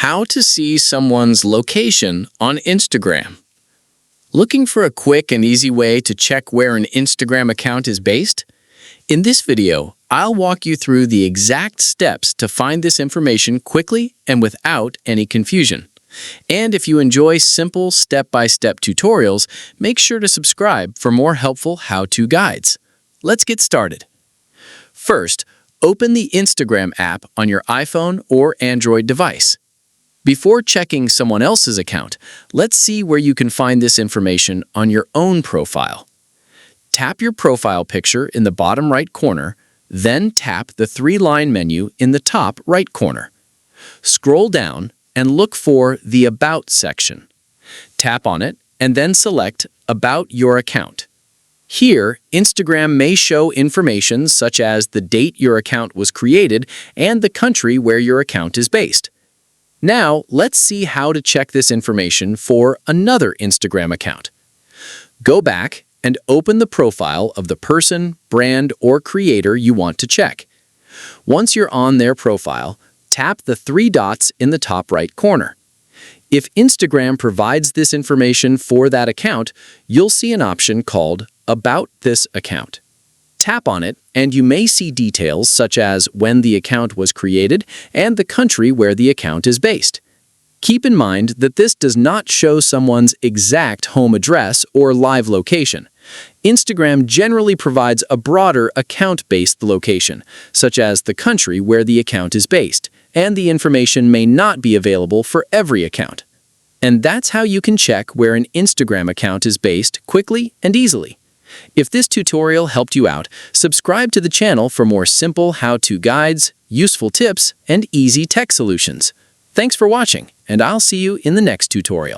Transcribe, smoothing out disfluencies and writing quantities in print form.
How to see someone's location on Instagram. Looking for a quick and easy way to check where an Instagram account is based? In this video, I'll walk you through the exact steps to find this information quickly and without any confusion. And if you enjoy simple step-by-step tutorials, make sure to subscribe for more helpful how-to guides. Let's get started. First, open the Instagram app on your iPhone or Android device. Before checking someone else's account, let's see where you can find this information on your own profile. Tap your profile picture in the bottom right corner, then tap the three-line menu in the top right corner. Scroll down and look for the About section. Tap on it and then select About Your Account. Here, Instagram may show information such as the date your account was created and the country where your account is based. Now, let's see how to check this information for another Instagram account. Go back and open the profile of the person, brand, or creator you want to check. Once you're on their profile, tap the three dots in the top right corner. If Instagram provides this information for that account, you'll see an option called About This Account. Tap on it, and you may see details such as when the account was created and the country where the account is based. Keep in mind that this does not show someone's exact home address or live location. Instagram generally provides a broader account-based location, such as the country where the account is based, and the information may not be available for every account. And that's how you can check where an Instagram account is based quickly and easily. If this tutorial helped you out, subscribe to the channel for more simple how-to guides, useful tips, and easy tech solutions. Thanks for watching, and I'll see you in the next tutorial.